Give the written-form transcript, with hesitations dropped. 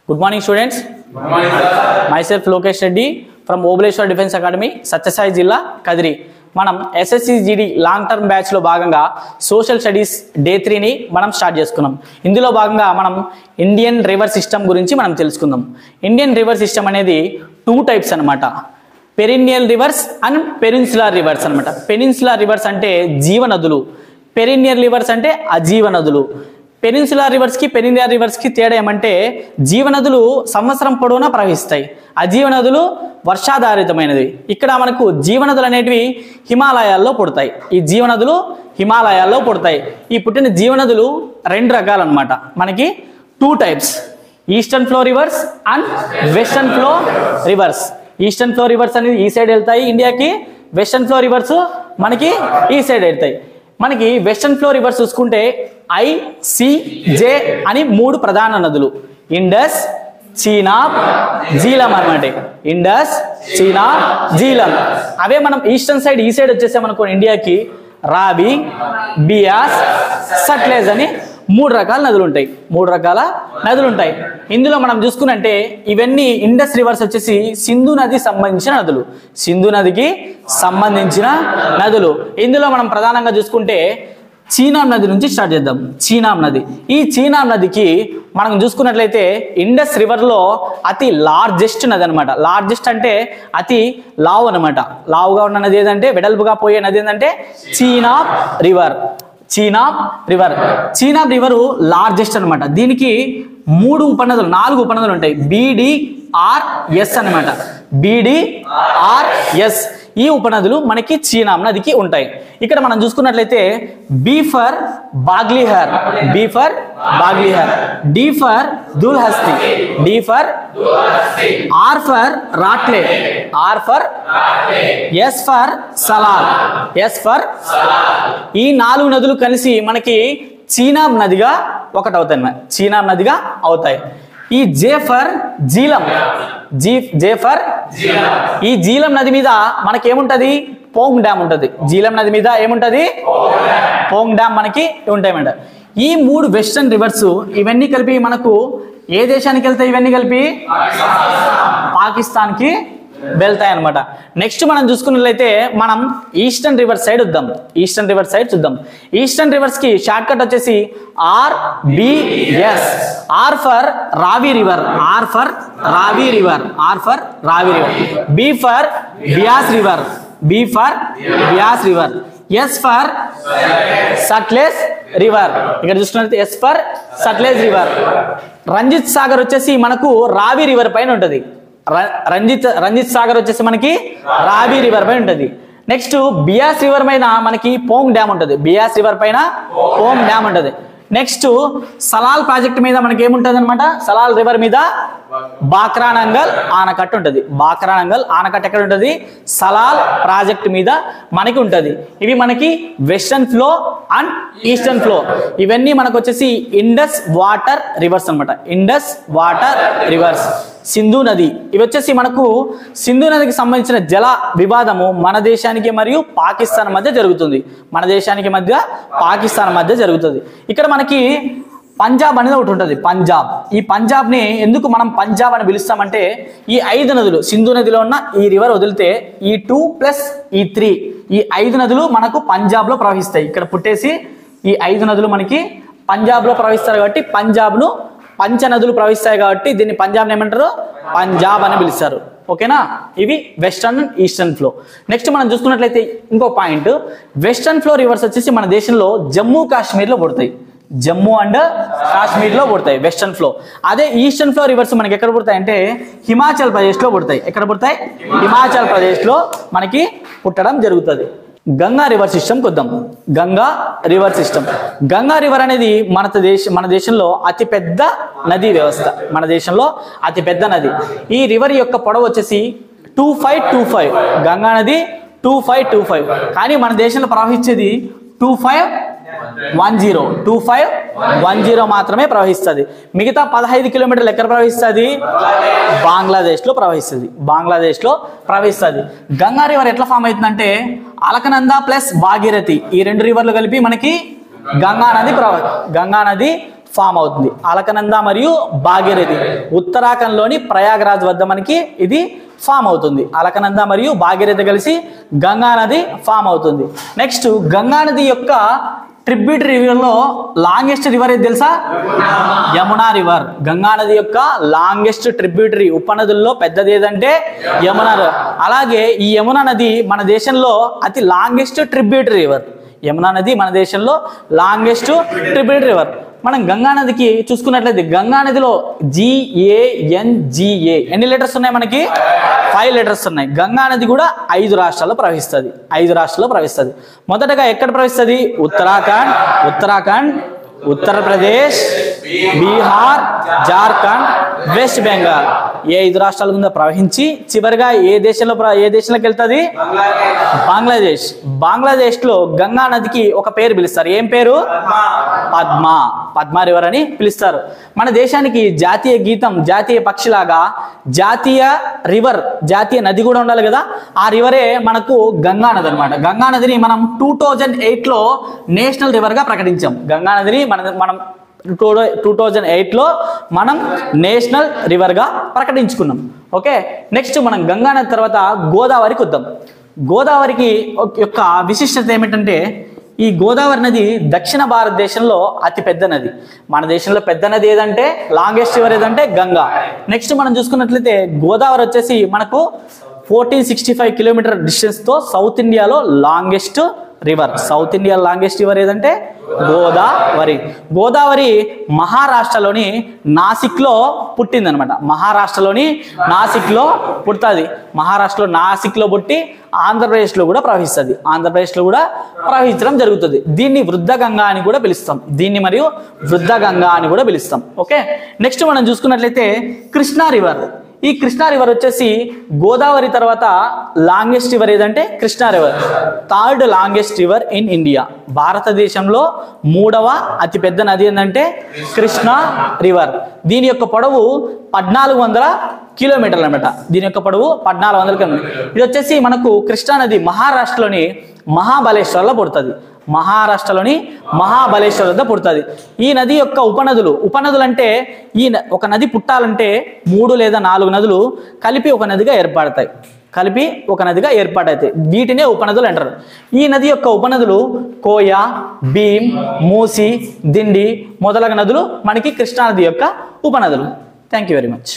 Good morning, students. Good morning, sir. Myself Lokesh Reddy from Obaleshwar Defense Academy, Satyasai Jilla, Kadiri. మనం SSCGD long term batch లో భాగంగా social studies day 3 ని మనం start చేసుకున్నాం. ఇందులో భాగంగా మనం ఇండియన్ రివర్ సిస్టమ్ గురించి మనం తెలుసుకుందాం. ఇండియన్ రివర్ సిస్టమ్ అనేది 2 టైప్స్ అన్నమాట. Perineal reverse and peninsular reverse అన్నమాట. పెనిన్సులర్ రివర్స్ అంటే జీవనదులు, పెరినియల్ రివర్స్ అంటే అజీవ నదులు. పెనిన్సులర్ రివర్స్ కి పెరినియల్ రివర్స్ కి తేడా ఏమంటే జీవనదులు సంవత్సరం పొడవునా ప్రవహిస్తాయి, అజీవనదులు వర్షాధారితమైనది. ఇక్కడ మనకు జీవనదులు అనేటివి హిమాలయాల్లో పుడతాయి. ఈ జీవనదులు హిమాలయాల్లో పుడతాయి. ఈ పుట్టిన జీవనదులు 2 రకాలు అన్నమాట. మనకి 2 types, eastern flow reverse and western flow reverse. Eastern flow reverse అనేది ఈ సైడ్ వెళ్తాయి ఇండియాకి, వెస్టర్న్ ఫ్లో రివర్స్ మనకి ఈ సైడ్ వెళ్తాయి. మనకి వెస్టర్న్ ఫ్లో రివర్స్ చూసుకుంటే ICJ అని 3 ప్రధాన నదులు, ఇండస్, చీనాబ్, జీలం అన్నమాట. ఇండస్, చీనాబ్, జీలం. అవే మనం ఈస్టర్న్ సైడ్ ఈ సైడ్ వచ్చేసామనుకో ఇండియాకి రావి, బియాస్, సట్లెజ్ అని 3 రకాల నదులు ఉంటాయి. 3 రకాల నదులు ఉంటాయి. ఇందులో మనం చూసుకున్నట్టే ఇవన్నీ ఇండస్ రివర్స్ వచ్చేసి సింధు నది సంబంధించిన నదులు, సింధు నదికి సంబంధించిన నదులు. ఇందులో మనం ప్రధానంగా చూసుకుంటే చీనాబ్ నది నుంచి స్టార్ట్ చేద్దాం. చీనాబ్ నది, ఈ చీనాబ్ నదికి మనం చూసుకున్నట్లయితే ఇండస్ రివర్ లో అతి లార్జెస్ట్ నది అనమాట. లార్జెస్ట్ అంటే అతి లావు అనమాట. లావుగా ఉన్న నది ఏదంటే, వెడల్పుగా పోయే నది ఏంటంటే Chenab river. Chenab river, Chenab river largest అనమాట. దీనికి 4 ఉపనదులు ఉంటాయి. BDRS అనమాట. BDRS ఈ ఉపనదులు మనకి చీనాబ్ నదికి ఉంటాయి. ఇక్కడ మనం చూసుకున్నట్లయితే B for Baglihar, B for Baglihar, D for Dulhasti, D for R for Ratle, R for S for Salal, S for ఈ 4 నదులు కలిసి మనకి చీనాబ్ నదిగా ఒకటవుతాయి, చీనాబ్ నదిగా అవుతాయి. ఈ J for Jhelum, J for ఈ జీలం నది మీద మనకేముంటది, పోంగ్ డ్యామ్ ఉంటుంది. జీలం నది మీద ఏముంటది, పోంగ్ డ్యామ్ మనకి ఉంటాయన్నమాట. ఈ 3 వెస్టర్న్ రివర్స్ ఇవన్నీ కలిపి మనకు ఏ దేశానికి వెళ్తాయి, ఇవన్నీ కలిపి పాకిస్తాన్కి వెళ్తాయి అనమాట. నెక్స్ట్ మనం చూసుకున్నట్లయితే మనం ఈస్టర్న్ రివర్ సైడ్ వద్దాం. ఈస్టర్న్ రివర్ సైడ్ చూద్దాం. ఈస్టర్న్ రివర్స్ కి షార్ట్ కట్ వచ్చేసి RBS, R for Ravi river, R for Ravi river, R for Ravi river. B for Beas river, B for Beas river. S for Sutlej river. ఇక్కడ చూసుకున్నట్లయితే S for Sutlej river. Ranjit Sagar వచ్చేసి మనకు రావి river పైన ఉంటుంది. రంజిత్ సాగర్ వచ్చేసి మనకి రావి రివర్ పైన ఉంటుంది. నెక్స్ట్ బియాస్ రివర్ పైన మనకి పోంగ్ డ్యామ్ ఉంటుంది. బియాస్ రివర్ పైన పోంగ్ డ్యామ్ ఉంటుంది. నెక్స్ట్ సలాల్ ప్రాజెక్ట్ మీద మనకి ఏముంటుంది అనమాట, సలాల్ రివర్ మీద బాక్రానంగల్ ఆనకట్ట ఉంటుంది. బాక్రానంగల్ ఆనకట్ట ఎక్కడ ఉంటుంది, సలాల్ ప్రాజెక్ట్ మీద మనకి ఉంటుంది. ఇవి మనకి western flow and eastern flow. ఇవన్నీ మనకు వచ్చేసి ఇండస్ వాటర్ రివర్స్ అనమాట. Indus water rivers. సింధు నది, ఇవి వచ్చేసి మనకు సింధు నదికి సంబంధించిన జల వివాదము మన దేశానికి మరియు పాకిస్తాన్ మధ్య జరుగుతుంది. మన దేశానికి మధ్య పాకిస్తాన్ మధ్య జరుగుతుంది. ఇక్కడ మనకి పంజాబ్ అనేది ఒకటి ఉంటుంది. పంజాబ్, ఈ పంజాబ్ని ఎందుకు మనం పంజాబ్ అని పిలుస్తామంటే ఈ 5 నదులు, సింధు నదిలో ఉన్న ఈ రివర్ వదిలితే ఈ 2 ప్లస్ ఈ 3, ఈ 5 నదులు మనకు పంజాబ్లో ప్రవహిస్తాయి. ఇక్కడ పుట్టేసి ఈ 5 నదులు మనకి పంజాబ్లో ప్రవహిస్తారు కాబట్టి పంజాబ్ను పంచ నదులు ప్రవహిస్తాయి కాబట్టి దీన్ని పంజాబ్ ఏమంటారు, పంజాబ్ అని పిలుస్తారు. ఓకేనా, ఇవి western and eastern flow. Next మనం చూసుకున్నట్లయితే ఇంకో పాయింట్, వెస్టర్న్ ఫ్లో రివర్స్ వచ్చేసి మన దేశంలో జమ్మూ కాశ్మీర్లో పుడతాయి. జమ్మూ అండ్ కాశ్మీర్లో పుడతాయి వెస్టర్న్ ఫ్లో. అదే ఈస్టర్న్ ఫ్లో రివర్స్ మనకి ఎక్కడ పుడతాయి అంటే హిమాచల్ ప్రదేశ్లో పుడతాయి. ఎక్కడ పుడతాయి, హిమాచల్ ప్రదేశ్లో మనకి పుట్టడం జరుగుతుంది. గంగా రివర్ సిస్టమ్కి వద్దాం. Ganga river system. Ganga river అనేది మన దేశంలో అతిపెద్ద నదీ వ్యవస్థ. మన దేశంలో అతిపెద్ద నది. ఈ రివర్ యొక్క పొడవు వచ్చేసి 2525. గంగా నది 2525, కానీ మన దేశంలో ప్రవహించేది 2510 మాత్రమే ప్రవహిస్తుంది. మిగతా 15 కిలోమీటర్లు ఎక్కడ ప్రవహిస్తుంది, బంగ్లాదేశ్లో ప్రవహిస్తుంది. బంగ్లాదేశ్లో ప్రవహిస్తుంది. గంగా రివర్ ఎట్లా ఫామ్ అవుతుందంటే అలకనంద ప్లస్ భాగీరథి ఈ 2 రివర్లు కలిపి మనకి గంగా నది ఫామ్ అవుతుంది. అలకనంద మరియు భాగీరథి ఉత్తరాఖండ్లోని ప్రయాగ్రాజ్ వద్ద మనకి ఇది ఫామ్ అవుతుంది. అలకనంద మరియు భాగీరథి కలిసి గంగా నది ఫామ్ అవుతుంది. నెక్స్ట్ గంగా నది యొక్క ట్రిబ్యూటరీ రివర్లో లాంగెస్ట్ రివర్ ఏది తెలుసా? యమునా రివర్. గంగా నది యొక్క లాంగెస్ట్ ట్రిబ్యూటరీ ఉపనదుల్లో పెద్దది ఏదంటే యమునా రివర్. అలాగే ఈ యమునా నది మన దేశంలో అతి లాంగెస్ట్ ట్రిబ్యూటరీ రివర్. యమునా నది మన దేశంలో లాంగెస్ట్ ట్రిబ్యూటరీ రివర్. మనం గంగా నదికి చూసుకున్నట్లయితే గంగా నదిలో GANGA ఎన్ని లెటర్స్ ఉన్నాయి మనకి? 5 లెటర్స్ ఉన్నాయి. గంగా నది కూడా 5 రాష్ట్రాల్లో ప్రవహిస్తుంది. 5 రాష్ట్రాల్లో ప్రవహిస్తుంది. మొదటగా ఎక్కడ ప్రవహిస్తుంది? ఉత్తరాఖండ్, ఉత్తరప్రదేశ్, బీహార్, జార్ఖండ్, వెస్ట్ బెంగాల్ ఏ 5 రాష్ట్రాల గుండా ప్రవహించి చివరిగా ఏ దేశంలోకి వెళ్తుంది? బంగ్లాదేశ్ లో గంగా నదికి ఒక పేరు పిలుస్తారు. ఏం పేరు? పద్మా రివర్ అని పిలుస్తారు. మన దేశానికి జాతీయ గీతం, జాతీయ పక్షిలాగా జాతీయ రివర్, జాతీయ నది కూడా ఉండాలి కదా. ఆ రివరే మనకు గంగా నది అనమాట. గంగా నదిని మనం 2008లో నేషనల్ రివర్ గా ప్రకటించాం. గంగా నదిని మనం 2008లో మనం నేషనల్ రివర్ గా ప్రకటించుకున్నాం. ఓకే, నెక్స్ట్ మనం గంగా నది తర్వాత గోదావరికి వద్దాం. గోదావరికి యొక్క విశిష్టత ఏమిటంటే ఈ గోదావరి నది దక్షిణ భారతదేశంలో అతి పెద్ద నది. మన దేశంలో పెద్ద నది ఏదంటే, లాంగెస్ట్ రివర్ ఏదంటే గంగా. నెక్స్ట్ మనం చూసుకున్నట్లయితే గోదావరి వచ్చేసి మనకు 1465 కిలోమీటర్ డిస్టెన్స్ తో సౌత్ ఇండియాలో longest river. South India longest river ఏదంటే గోదావరి మహారాష్ట్రలోని నాసిక్లో పుట్టిందనమాట. మహారాష్ట్రలోని నాసిక్లో పుడుతుంది. మహారాష్ట్రలో నాసిక్లో పుట్టి ఆంధ్రప్రదేశ్లో కూడా ప్రవహిస్తుంది. ఆంధ్రప్రదేశ్లో కూడా ప్రవహించడం జరుగుతుంది. దీన్ని వృద్ధ గంగా అని కూడా పిలుస్తాం. ఓకే, నెక్స్ట్ మనం చూసుకున్నట్లయితే కృష్ణా రివర్. ఈ కృష్ణా రివర్ వచ్చేసి గోదావరి తర్వాత లాంగెస్ట్ రివర్ ఏదంటే Krishna river. 3rd longest river in India. భారతదేశంలో 3వ అతిపెద్ద నది ఏంటంటే కృష్ణా రివర్. దీని యొక్క పొడవు 1400 కిలోమీటర్లు అనమాట. దీని యొక్క పొడవు 1400 కిలోమీటర్లు. ఇది వచ్చేసి మనకు కృష్ణా నది మహారాష్ట్రలోని మహాబలేశ్వర్లో పుడుతుంది. మహాబలేశ్వర్ వద్ద పుడుతుంది. ఈ నది యొక్క ఉపనదులు అంటే ఒక నది పుట్టాలంటే 3 లేదా 4 నదులు కలిపి ఒక నదిగా ఏర్పాటైతాయి. వీటినే ఉపనదులు అంటారు. ఈ నది యొక్క ఉపనదులు కోయా, భీమ్, మూసి, దిండి మొదలగు నదులు మనకి కృష్ణా నది యొక్క ఉపనదులు. Thank you very much.